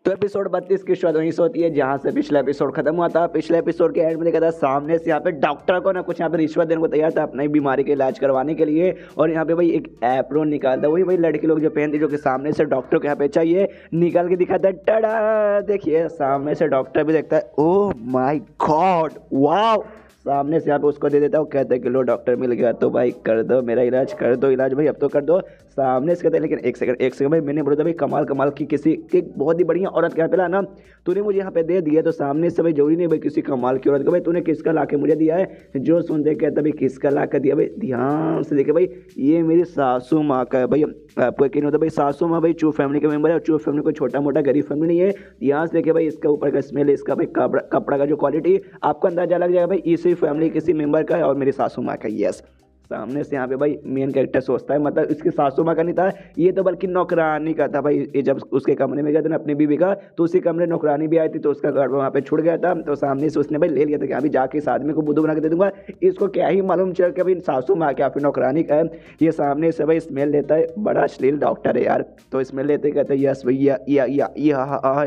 तो एपिसोड 32 की शुरुआत वहीं से होती है जहां से पिछला एपिसोड खत्म हुआ था। पिछले एपिसोड के एंड में देखा था सामने से यहाँ पे डॉक्टर को ना कुछ यहाँ पे रिश्वत देने को तैयार था अपनी बीमारी के इलाज करवाने के लिए। और यहाँ पे भाई एक एप्रोन निकालता, वही भाई लड़की लोग जो पहनती, जो कि सामने से डॉक्टर को यहाँ पे चाहिए, निकाल के दिखाता है। टड़ा, देखिए सामने से डॉक्टर भी देखता है। Oh my God, wow. सामने से यहाँ पे उसको दे देता है। वो कहता है कि लो डॉक्टर मिल गया, तो भाई कर दो मेरा इलाज, कर दो इलाज भाई, अब तो कर दो। सामने से कहते हैं लेकिन एक सेकंड भाई, मैंने बोला था भाई कमाल कमाल की किसी की बहुत ही बढ़िया औरत के यहाँ पे लाना, तूने मुझे यहाँ पे दे दिया। तो सामने से भाई जरूरी नहीं भाई किसी कमाल की औरत को, भाई तूने किसका ला के मुझे दिया है। जो सुन दे कहता भाई किसका ला कर दिया, भाई ध्यान से देखे भाई ये मेरी सासू माँ का है। भाई आपको यकीन होता है भाई सासू माँ भाई चू फैमिली का मेंबर है, और चू फैमिली कोई छोटा मोटा गरीब फैमिली नहीं है। यहाँ से देखे भाई इसका ऊपर का स्मेल, इसका भाई कपड़ा का जो क्वालिटी, आपको अंदाजा लग जाएगा भाई इसी फैमिली किसी मेंबर का है और मेरी सासू माँ का। यस, सामने से यहाँ पे भाई मेन कैरेक्टर सोचता है, मतलब इसकी सासू माँ का नहीं था ये, तो बल्कि नौकरानी का था भाई। ये जब उसके कमरे में गया था ना अपनी बीवी का, तो उसी कमरे नौकरानी भी आई थी, तो उसका घर वहाँ पे छुड़ गया था। तो सामने से उसने भाई ले लिया था कि अभी जाके इस आदमी को बुद्धू बना के दे दूंगा। इसको क्या ही मालूम चल कि भाई सासू माँ क्या फिर नौकरानी का है। ये सामने से भाई स्मेल लेता है, बड़ा अश्लील डॉक्टर है यार। तो स्मेल लेते कहते हैं यस भैया, या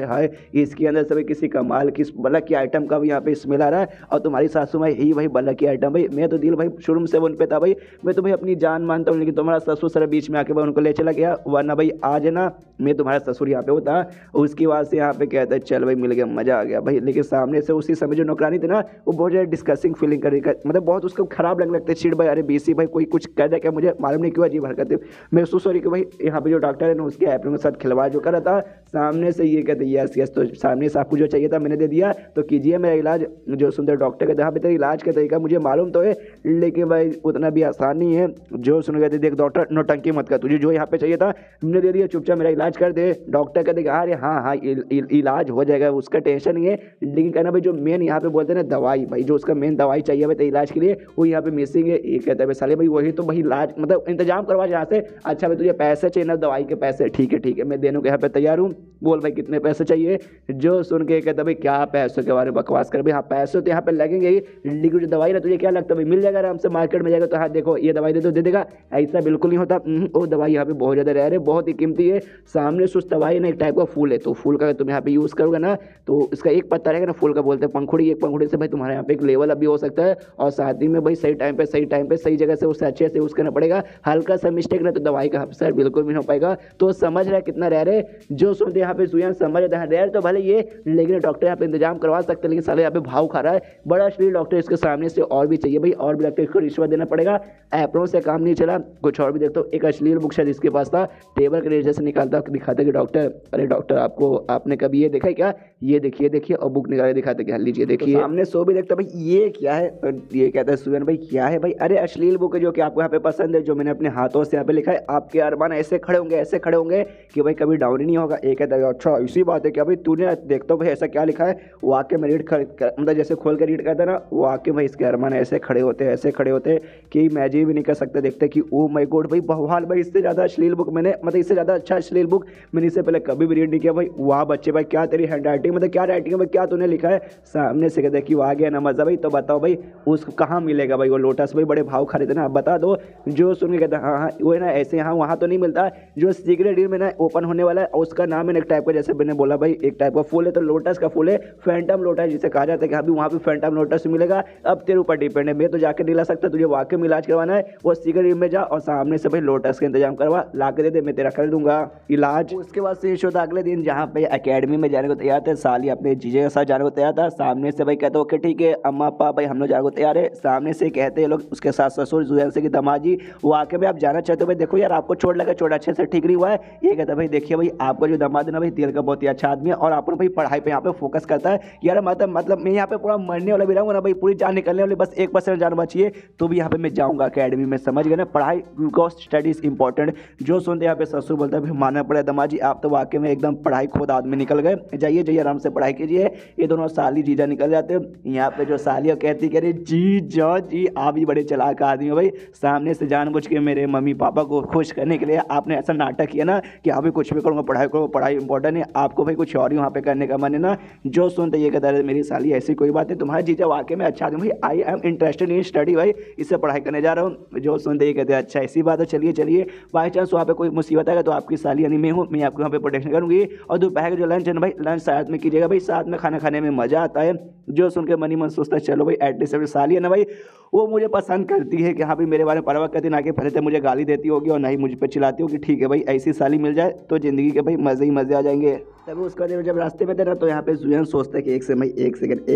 हाय, इसके अंदर से भाई किसी कमाल की बल्ला की आइटम का भी यहाँ पे स्मेल आ रहा है, और तुम्हारी सासू माँ यही भाई बल्ला की आइटम। भाई मैं तो दिल भाई शुरू से उन पे था भाई, मैं तो भाई अपनी जान मानता हूँ, लेकिन तुम्हारा ससुर सर बीच में आके भाई उनको ले चला गया, वरना भाई आज ना मैं तुम्हारा ससुर यहाँ पे होता। उसकी बात से यहाँ पे कहता है चल भाई मिल गया, मजा आ गया भाई। लेकिन सामने से उसी समय जो नौकरानी थी ना, वो बहुत ज़्यादा डिस्कसिंग फीलिंग कर रही, मतलब बहुत उसको खराब लगने लगता है। चिड़ भाई, अरे बीसी भाई कोई कुछ कर रहा क्या, मुझे मालूम नहीं क्यों अजीब हरकत है। मैं महसूस हो रही कि भाई यहाँ पे जो डॉक्टर है ना उसके एप्रोन के साथ खिलवाड़ जो कर रहा था। सामने से ये कहते यस, तो सामने से आपको जो चाहिए था मैंने दे दिया, तो कीजिए मेरा इलाज। जो सुंदर डॉक्टर कहते यहाँ पे तेरा इलाज का तरीका मुझे मालूम तो है, लेकिन भाई उतना भी आसान नहीं है। जो सुन गए थे देख डॉक्टर नौटंकी मत कर, तुझे जो यहाँ पे चाहिए था हमने दे दिया, चुपचाप मेरा इलाज कर दे। डॉक्टर कहते अरे हाँ इलाज हो जाएगा, उसका टेंशन नहीं है। लेकिन कहना भाई जो मेन यहाँ पे बोलते हैं ना दवाई, भाई जो उसका मेन दवाई चाहिए भाई इलाज के लिए, वो यहाँ पे मिसिंग है। ये कहता है साले भाई वही तो भाई इलाज मतलब इंतजाम करवा यहाँ से। अच्छा भाई तुझे पैसे चाहिए ना, दवाई के पैसे, ठीक है मैं देने को यहाँ पे तैयार हूँ, बोल भाई कितने पैसे चाहिए। जो सुन के कहता भाई क्या पैसों के बारे में बकवास कर, भाई हाँ पैसे तो यहाँ पे लगेंगे ही, लेकिन जो दवाई ना तुझे क्या लगता है भाई मिल जाएगा आराम से, मार्केट में जाएगा तो हाँ देखो ये दवाई दे देगा, ऐसा बिल्कुल नहीं होता। वो दवाई यहाँ पे बहुत ज़्यादा रेयर है, बहुत ही कीमती है। सामने से उस दवाई ना एक टाइप का फूल है, तो फूल का तुम यहाँ पे यूज़ करोगे ना, तो इसका एक पत्ता रहेगा ना, फूल का बोलते हैं पंखुड़ी, एक पंखुड़ी से भाई तुम्हारे यहाँ पे एक लेवल अभी हो सकता है। और साथ ही में भाई सही टाइम पे सही जगह से उससे अच्छे से यूज़ करना पड़ेगा। हल्का सा मिस्टेक ना तो दवाई का असर बिल्कुल भी नहीं हो पाएगा। तो समझ रहा है कितना रेयर है। जो सुनते यहाँ पे सुयान समझ रहे हैं रेयर तो भले ये, लेकिन डॉक्टर यहाँ पे इंतजाम करवा सकते हैं, लेकिन साले यहाँ पे भाव खा रहा है। बड़ा अश्लील डॉक्टर, इसके सामने से और भी चाहिए भाई, और भी लगता है इसको रिश्वत देना पड़ेगा। एप्रोन से काम नहीं चला, कुछ और भी देखता हूँ। एक अश्लील बुक शायद इसके पास था, टेबल के नीचे से निकालता दिखाता कि डॉक्टर, अरे डॉक्टर आपने कभी ये देखा है क्या, ये देखिए, और बुक निकाल के दिखाते क्या, लीजिए देखिए। तो सामने सो भी देखता भाई ये क्या है, ये कहता है सुयन भाई क्या है भाई, अरे अश्लील बुक है जो कि आपको यहाँ पे पसंद है, जो मैंने अपने हाथों से यहाँ पे लिखा है। आपके अरमान ऐसे खड़े होंगे कि भाई कभी डाउन ही नहीं होगा। एक कहता है अच्छा इसी बात है क्या भाई, तूने देखता भाई ऐसा क्या लिखा है, वाकई में रीड मतलब जैसे खोल कर रीड करता ना, वाकई भाई इसके अरमान ऐसे खड़े होते कि इमेजिन भी नहीं कर सकते। देखते कि ओ माय गॉड भाई बवाल भाई, इससे ज़्यादा अश्लील बुक मैंने, मतलब इससे ज़्यादा अच्छा अश्लील बुक मैंने इससे पहले कभी भी रीड नहीं किया भाई। वाह बच्चे भाई क्या तेरी हैंड राइटिंग, मतलब क्या राइटिंग है भाई, क्या तूने लिखा है। सामने से कहते कि वो आ गया ना मज़ा भाई, तो बताओ भाई उसको कहाँ मिलेगा भाई वो लोटस, भाई बड़े भाव खरीदे ना, आप बता दो। जो सुन के कहता हाँ वो है ना ऐसे यहाँ वहाँ तो नहीं मिलता, जो सीक्रेट डील में ना ओपन होने वाला है उसका नाम है एक टाइप का, जैसे मैंने बोला भाई एक टाइप का फूल है, तो लोटस का फूल है, फैंटम लोटस जिसे कहा जाता है कि अभी वहाँ पे फैंटम लोटस मिलेगा। अब तेरे ऊपर डिपेंड है, मैं तो जाकर नहीं ला सकता, तुझे वाकई में इलाज करवाना है वो सीक्रेट डील में जा, और सामने से भाई लोटस का इंतजाम करवा, ला के दे दे, मैं तेरा कर दूंगा इलाज। उसके बाद से शो था अगले दिन, जहाँ पे एकेडमी में जाने को तैयार थे, साली अपने जीजे के साथ जाने को तैयार था। सामने से भाई कहते ओके ठीक है अम्मा पापा भाई हम लोग जाने को तैयार है। सामने से कहते हैं लोग उसके साथ ससुर जुएल से की दमाजी, वो आके भाई आप जाना चाहते हो भाई, देखो यार आपको चोट लगा, चोट अच्छे से ठीक नहीं हुआ है। ये कहता है भाई देखिए भाई आपका जो दामाद है ना भाई दिल का बहुत ही अच्छा आदमी है, और आपने भाई पढ़ाई पे यहाँ पे फोकस करता है यार, मतलब मैं यहाँ पे पूरा मरने वाला भी रहूँगा ना भाई, पूरी जान निकलने वाली, बस 1% जान बची है, तो भी यहाँ पे मैं जाऊँगा अकेडमी में, समझ गए ना, पढ़ाई बिकॉज स्टडी इज इंपॉर्टेंट। जो सुनते यहाँ पे ससुर बोलता है मानना पड़े दमाजी, आप तो वाकई में एकदम पढ़ाई खोद आदमी निकल गए, जाइए आराम से पढ़ाई कीजिए। ये दोनों साली जीजा निकल जाते हैं। यहाँ पे जो सालियाँ कहती कह रही जी आप भी बड़े चलाक आदमी हो भाई, सामने से जानबूझ के मेरे मम्मी पापा को खुश करने के लिए आपने ऐसा नाटक किया ना कि हाँ भाई कुछ भी करूँगा, पढ़ाई करो, पढ़ाई इंपॉर्टेंट है, आपको भाई कुछ और ही वहाँ पे करने का मन है ना। जो सुनते ये कहता है मेरी साली ऐसी कोई बात है, तुम्हारा जीजा वाकई में अच्छा आदमी भाई, I am interested in study भाई, इससे पढ़ाई करने करने जा रहा हूँ। जो सुनते ही कहते हैं अच्छा ऐसी बात है, चलिए चलिए। बाई चांस वहाँ पे कोई मुसीबत आएगा तो आपकी साली यानी मैं हूँ, मैं आपको वहाँ पे प्रोटेक्शन करूँगी। और दोपहर का जो लंच है ना भाई, लंच साथ में कीजिएगा भाई, साथ में खाना खाने में मज़ा आता है। जो सुन के मन ही मन सोचता है चलो भाई एटलीस्ट अभी साली है ना भाई, वो मुझे पसंद करती है कि हाँ भाई मेरे बारे में परवाह करती, ना कि पहले तो मुझे गाली देती होगी और ना ही मुझ पर चिल्लाती होगी। ठीक है भाई, ऐसी साली मिल जाए तो ज़िंदगी के भाई मज़े ही मज़े आ जाएंगे। तभी उसका जब रास्ते में थे ना तो यहाँ पे जुयन सोचता है कि एक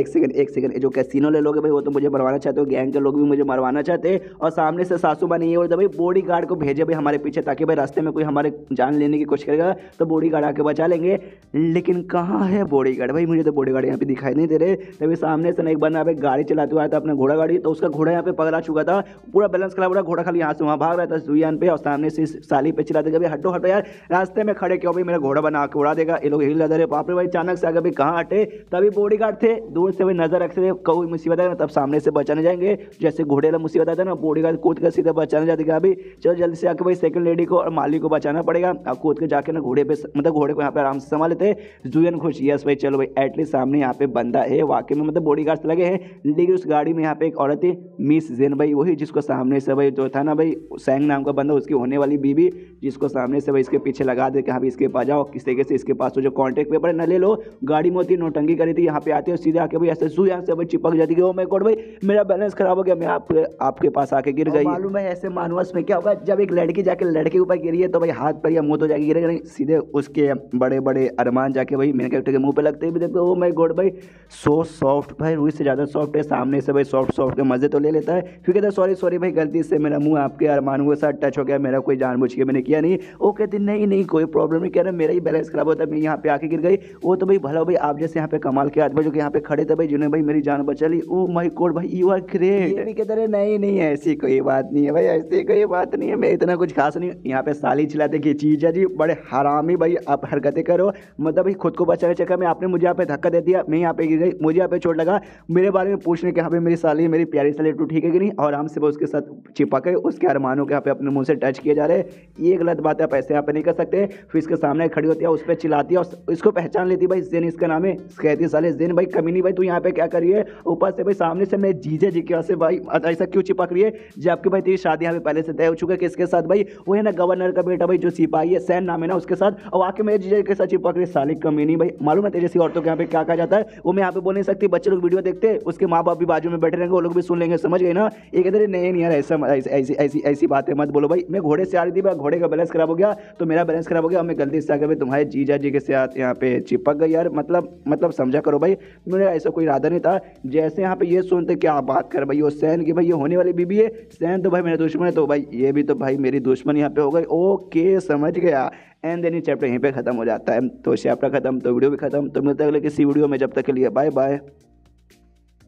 सेकंड ये जो कैसीनो ले लोगे भाई वो तो मुझे मरवाना चाहते हो, गैंग के लोग भी मुझे मरवाना चाहते हैं। और सामने से सासू माँ नहीं है, और भाई बॉडी गार्ड को भेजे भाई हमारे पीछे, ताकि भाई रास्ते में कोई हमारे जान लेने की कोशिश करेगा तो बॉडी गार्ड आके बचा लेंगे। लेकिन कहाँ है बॉडी गार्ड भाई, मुझे तो बॉडी गार्ड यहाँ पे दिखाई नहीं दे रहे। तभी सामने से एक बंदा गाड़ी चलाते हुआ आया था अपना घोड़ा गाड़ी, तो उसका घोड़ा यहाँ पे पकड़ा चुका था, पूरा बैलेंस खराब हो रहा, घोड़ा खाली यहाँ से वहाँ भाग रहा था जुयान पे। और सामने से साली पे चिल्लाते भाई हटो हटो यार, रास्ते में खड़े क्यों भाई, मेरा घोड़ा बना के उड़ा देगा। ये लोग हिल जाते रहे, बाप रे भाई अचानक से आगे भाई कहाँ हटे। तभी बॉडी गार्ड थे, दूर से भाई नजर रखते थे कोई मुसीबत है ना तब सामने से बचाने जाएंगे। जैसे घोड़े वाला मुसीबत आता है ना, बॉडी गार्ड कूद कर सीधा बचाने जाते कि अभी चलो जल्दी से आके भाई सेकंड लेडी को और माली को बचाना पड़ेगा। अब कूद के जाके ना घोड़े पे, मतलब घोड़े को यहाँ पे आराम से संभाल लेते। जुयन खुश, यस भाई चलो भाई एटलीस्ट सामने यहाँ पे बंदा है वाकई में, मतलब बॉडी गार्ड लगे हैं। लेकिन उस गाड़ी में यहाँ पे एक औरत थी, मिस जेन भाई, वही जिसको सामने से भाई जो था ना भाई सैंग नाम का बंदा, उसकी होने वाली बीबी, जिसको सामने से भाई इसके पीछे लगा दे कि हाँ भाई इसके पास जाओ, किस तरीके से इसके पास जो कॉन्टैक्ट पेपर है ना ले लो। गाड़ी में होती नोटंगी करी थी, यहाँ पे आती है सीधे आके भाई ऐसे जुयन से भाई चिपक जाती है। ओ माय गॉड भाई मेरा बैलेंस खराब हो गया, मैं आपके पास आके गिर गई। मालूम है ऐसे मानवस में क्या होगा, जब एक लड़की जाके लड़के के ऊपर गिरी है तो भाई हाथ पर या मुंह तो जाके गिरेगा नहीं, सीधे उसके बड़े बड़े अरमान जाके भाई मेरे कैरेक्टर के मुंह पे लगते भी देखते। ओ माय गॉड भाई सो सॉफ्ट भाई, रूही से ज़्यादा सॉफ्ट है। सामने से भाई सॉफ्ट के मज़े तो ले लेता है, फिर कहता है सॉरी भाई गलती से मेरा मुंह आपके अरमानों के साथ टच हो गया, मेरा कोई जानबूझ के मैंने किया नहीं। वो कहती नहीं कोई प्रॉब्लम नहीं, कह रहा मेरा ही बैलेंस खराब होता है, मैं यहाँ पे आके गिर गई। वो तो भाई भला भाई आप जैसे यहाँ पे कमाल के आदमी जो कि यहाँ पे खड़े थे भाई, जिन्हें भाई मेरी जान बचा ली। ओ माय गॉड भाई यू आर ग्रेट। ये भी कहते रहे नहीं ऐसी कोई बात नहीं है भाई, ऐसी कोई बात नहीं है, मैं इतना कुछ खास नहीं। यहाँ पे साली चिल्लाते कि चीज़ जी बड़े हरामी भाई आप हरकतें करो, मतलब भाई खुद को बचाने के चक्कर में आपने मुझे यहाँ पे धक्का दे दिया, मैं यहाँ पे गिर गई, मुझे यहाँ पे चोट लगा, मेरे बारे में पूछने के यहाँ पे मेरी साली मेरी प्यारी साली टू ठीक है कि नहीं, और आराम से वो उसके साथ चिपा कर उसके अरमानों के यहाँ पे अपने मुंह से टच किए जा रहे हैं। ये गलत बात है, आप ऐसे यहाँ पे नहीं कर सकते। फिर इसके सामने खड़ी होती है, उस पर चिल्लाती है और इसको पहचान लेती भाई जेन इसका नाम है। कहती साले जेन भाई कमीनी भाई तू यहाँ पे क्या करिए, ऊपर से भाई सामने से मैं जीजे जी के से भाई ऐसा क्यों चिपक रही है, जबकि भाई तेरी शादी यहाँ पे पहले से तय हो चुका है। किसके साथ भाई, वो है ना गवर्नर का बेटा भाई जो सिपाही है, सैन नाम है ना उसके साथ, और आके मेरे जीजे के साथ चिपक रही है। साली कमीनी भाई, मालूम है तेरे जैसी औरतों के यहाँ पे क्या कहा जाता है, वो मैं यहाँ पे बोल नहीं सकती। बच्चे लोग वीडियो देखते हैं, उसके माँ बाप भी बाजू में बैठे रहेंगे, वो लोग भी सुन लेंगे, समझ गए ना। एक इधर नहीं यार ऐसी बातें मत बोलो भाई, मैं घोड़े से आ रही थी, घोड़े का बैलेंस खराब हो गया तो मेरा बैलेंस खराब हो गया, मैं गलती से आकर भाई तुम्हारे जीजा जी के साथ यहाँ पे चिपक गई यार। मतलब समझा करो भाई, मेरा ऐसा कोई इरादा नहीं था। जैसे यहाँ पे ये सुनते क्या बात कर भाई, वो सैन की भाई ये होने वाली बीबी है, सैन तो भाई मेरा दुश्मन है, तो भाई ये भी तो भाई मेरी दुश्मन यहाँ पे हो गई। ओके समझ गया। एंड देन ये चैप्टर यहीं पे खत्म हो जाता है। तो चैप्टर खत्म तो वीडियो भी खत्म। तो मिलता है अगले किसी वीडियो में, जब तक के लिए बाय बाय।